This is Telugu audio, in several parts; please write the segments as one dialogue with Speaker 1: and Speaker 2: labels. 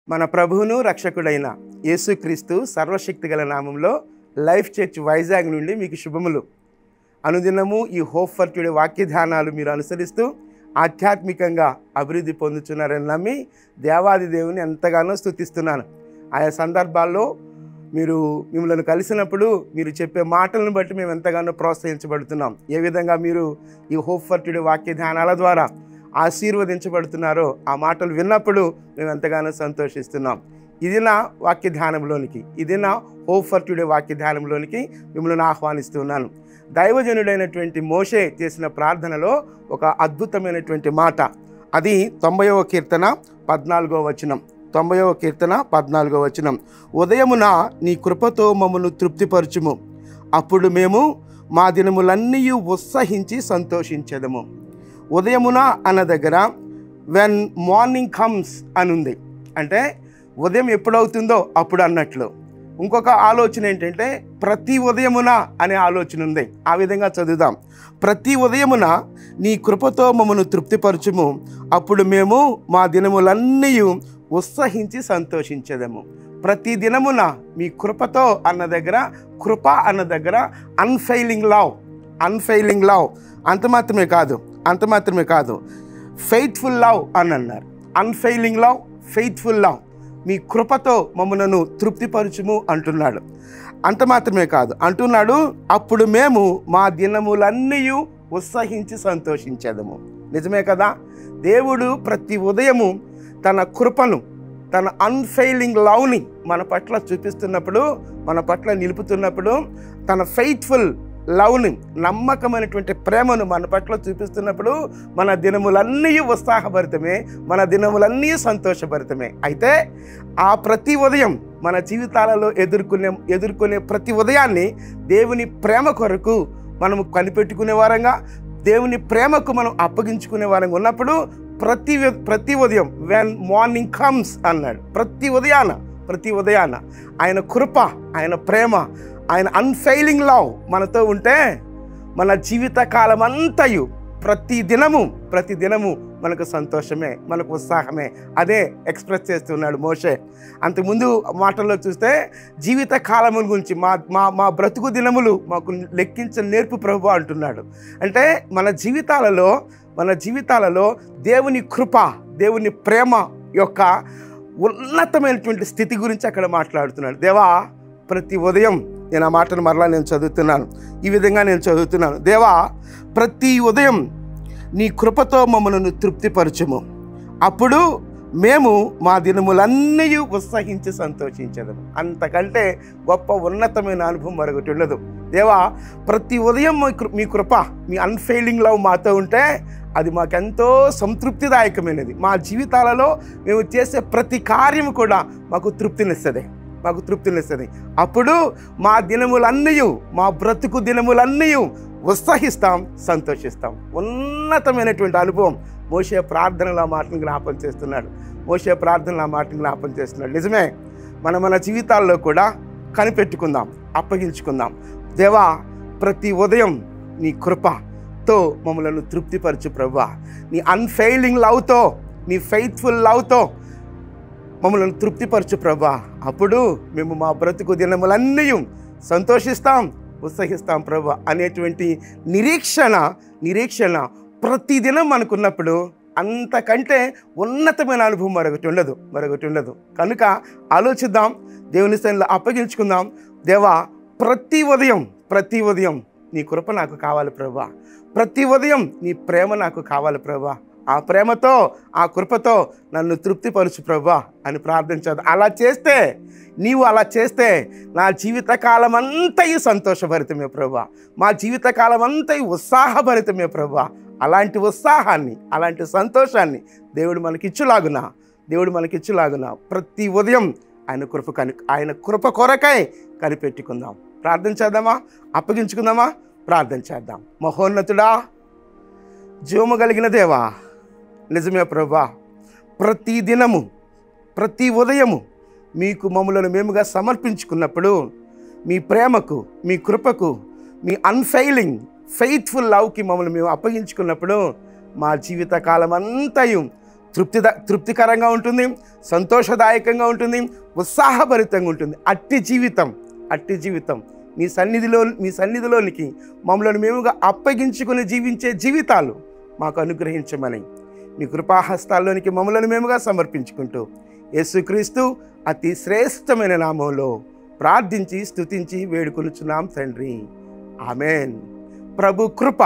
Speaker 1: మన ప్రభువును రక్షకుడైన యేసుక్రీస్తు సర్వశక్తిగల నామంలో లైఫ్ చర్చ్ వైజాగ్ నుండి మీకు శుభములు. అనుదినము ఈ హోప్ ఫర్ టుడే వాక్య ధ్యానాలు మీరు అనుసరిస్తూ ఆధ్యాత్మికంగా అభివృద్ధి పొందుతున్నారని నమ్మి దేవాది దేవుని ఎంతగానో స్తుతిస్తున్నాను. ఆయా సందర్భాల్లో మిమ్మల్ని కలిసినప్పుడు మీరు చెప్పే మాటలను బట్టి మేము ఎంతగానో ప్రోత్సహించబడుతున్నాం. ఏ విధంగా మీరు ఈ హోప్ ఫర్ టుడే వాక్య ధ్యానాల ద్వారా ఆశీర్వదించబడుతున్నారో ఆ మాటలు విన్నప్పుడు మేము ఎంతగానో సంతోషిస్తున్నాం. ఇది నా వాక్య ధ్యానంలోనికి, ఇది నా హోప్ ఫర్ టుడే వాక్య ధ్యానంలోనికి మిమ్మల్ని ఆహ్వానిస్తున్నాను. దైవజనుడైనటువంటి మోషే చేసిన ప్రార్థనలో ఒక అద్భుతమైనటువంటి మాట, అది 90వ కీర్తన 14వ వచనం. 90వ కీర్తన 14వ వచనం. ఉదయమున నీ కృపతో మమ్మను తృప్తిపరచుము, అప్పుడు మేము మా దినములన్నీ ఉత్సహించి సంతోషించెదము. ఉదయమున అన్న దగ్గర వెన్ మార్నింగ్ కమ్స్ అని ఉంది, అంటే ఉదయం ఎప్పుడవుతుందో అప్పుడు అన్నట్లు. ఇంకొక ఆలోచన ఏంటంటే ప్రతి ఉదయమున అనే ఆలోచన ఉంది. ఆ విధంగా చదువుదాం. ప్రతి ఉదయమున నీ కృపతో మమ్మను తృప్తిపరచుము, అప్పుడు మేము మా దినములన్నీ ఉత్సహించి సంతోషించేదము. ప్రతి దినమున మీ కృపతో అన్న దగ్గర, కృప అన్న దగ్గర అన్ఫెయిలింగ్ లవ్ అంత మాత్రమే కాదు ఫెయిత్ఫుల్ లవ్ అని అన్నారు. Unfailing love, faithful love. మీ కృపతో మమ్మలను తృప్తిపరచుము అంటున్నాడు. అంత మాత్రమే కాదు అంటున్నాడు, అప్పుడు మేము మా దినములన్నీ ఉత్సహించి సంతోషించేదము. నిజమే కదా? దేవుడు ప్రతి ఉదయము తన కృపను, తన అన్ఫెయిలింగ్ లవ్ని మన పట్ల చూపిస్తున్నప్పుడు, మన పట్ల నిలుపుతున్నప్పుడు, తన ఫెయిత్ఫుల్ లవ్ని, నమ్మకమైనటువంటి ప్రేమను మన పట్ల చూపిస్తున్నప్పుడు మన దినములన్నీ ఉత్సాహభరితమే, మన దినములన్నీ సంతోషభరితమే. అయితే ఆ ప్రతి ఉదయం మన జీవితాలలో ఎదుర్కొనే ప్రతి ఉదయాన్ని దేవుని ప్రేమ కొరకు మనము కనిపెట్టుకునే వారంగా, దేవుని ప్రేమకు మనం అప్పగించుకునే వారంగా ఉన్నప్పుడు ప్రతి ఉదయం వెన్ మార్నింగ్ కమ్స్ అన్నాడు. ప్రతి ఉదయాన ఆయన కృప, ఆయన ప్రేమ, ఆయన అన్ఫెయిలింగ్ లవ్ మనతో ఉంటే మన జీవిత కాలం అంతయు ప్రతి దినము మనకు సంతోషమే, మనకు ఉత్సాహమే. అదే ఎక్స్ప్రెస్ చేస్తున్నాడు మోషే. అంతకుముందు మాటల్లో చూస్తే జీవిత కాలము గురించి మా బ్రతుకు దినములు మాకు లెక్కించ నేర్పు ప్రభు అంటున్నాడు. అంటే మన జీవితాలలో దేవుని కృప, దేవుని ప్రేమ యొక్క ఉన్నతమైనటువంటి స్థితి గురించి అక్కడ మాట్లాడుతున్నాడు. దేవా, ప్రతి ఉదయం నేను ఆ మాటను మరలా చదువుతున్నాను. ఈ విధంగా నేను చదువుతున్నాను. దేవా, ప్రతి ఉదయం నీ కృపతో మమ్మల్ని తృప్తిపరచుము, అప్పుడు మేము మా దినములన్నీ ఉత్సహించి సంతోషించేదము. అంతకంటే గొప్ప ఉన్నతమైన అనుభవం మరొకటి ఉండదు. దేవా, ప్రతి ఉదయం మీ కృప, మీ అన్ఫెయిలింగ్ లవ్ మాతో ఉంటే అది మాకెంతో సంతృప్తిదాయకమైనది. మా జీవితాలలో మేము చేసే ప్రతి కార్యము కూడా మాకు తృప్తినిస్తుంది. అప్పుడు మా దినములన్నీ, మా బ్రతుకు దినములన్నీ ఉత్సహిస్తాం, సంతోషిస్తాం. ఉన్నతమైనటువంటి అనుభవం మోషే ప్రార్థనలో ఆ మాటను జ్ఞాపం చేస్తున్నాడు. నిజమే, మన జీవితాల్లో కూడా కనిపెట్టుకుందాం, అప్పగించుకుందాం. దేవా, ప్రతి ఉదయం నీ కృపతో మమ్మలను తృప్తిపరచు ప్రభువా. నీ అన్ఫెయిలింగ్ లవ్తో, నీ ఫెయిత్ఫుల్ లవ్తో మమ్మల్ని తృప్తిపరచు ప్రభా. అప్పుడు మేము మా బ్రతుకు దినములన్నీ సంతోషిస్తాం, ఉత్సహిస్తాం ప్రభా అనేటువంటి నిరీక్షణ ప్రతిదినం మనకున్నప్పుడు అంతకంటే ఉన్నతమైన అనుభవం మరొకటి ఉండదు. కనుక ఆలోచిద్దాం, దేవుని సన్నిధిలో అప్పగించుకుందాం. దేవా, ప్రతి ఉదయం నీ కృప నాకు కావాలి ప్రభా. ప్రతి ఉదయం నీ ప్రేమ నాకు కావాలి ప్రభా. ఆ ప్రేమతో, ఆ కృపతో నన్ను తృప్తిపరచు ప్రభా అని ప్రార్థించదు. నీవు అలా చేస్తే నా జీవితకాలం అంతయు సంతోషభరితమే ప్రభా. మా జీవితకాలం అంతయు ఉత్సాహభరితమే ప్రభా. అలాంటి ఉత్సాహాన్ని, అలాంటి సంతోషాన్ని దేవుడు మనకిచ్చులాగున ప్రతి ఉదయం ఆయన కృప కొరకై కనిపెట్టుకుందాం. ప్రార్థించేద్దామా? అప్పగించుకుందామా? ప్రార్థన చేద్దాం. మహోన్నతుడా, జీవము కలిగిన దేవా, నిజమే ప్రభా, ప్రతి ఉదయము మీకు మమ్మలను మేముగా సమర్పించుకున్నప్పుడు, మీ ప్రేమకు, మీ కృపకు, మీ అన్ఫెయిలింగ్ ఫెయిత్ఫుల్ లవ్కి మమ్మల్ని మేము అప్పగించుకున్నప్పుడు మా జీవిత కాలం అంతయు తృప్తికరంగా ఉంటుంది, సంతోషదాయకంగా ఉంటుంది, ఉత్సాహభరితంగా ఉంటుంది. అట్టి జీవితం మీ సన్నిధిలోనికి మమ్మల్ని మేముగా అప్పగించుకుని జీవించే జీవితాలు మాకు అనుగ్రహించమని మీ కృపాహస్తాల్లోనికి మమ్మల్ని మేముగా సమర్పించుకుంటూ యేసుక్రీస్తు అతి శ్రేష్టమైన నామంలో ప్రార్థించి స్తుతించి వేడుకొనుచున్నాం తండ్రి. ఆమెన్. ప్రభు కృప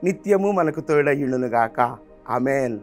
Speaker 1: నిత్యము మనకు తోడయ్యుండునుగాక. ఆమెన్.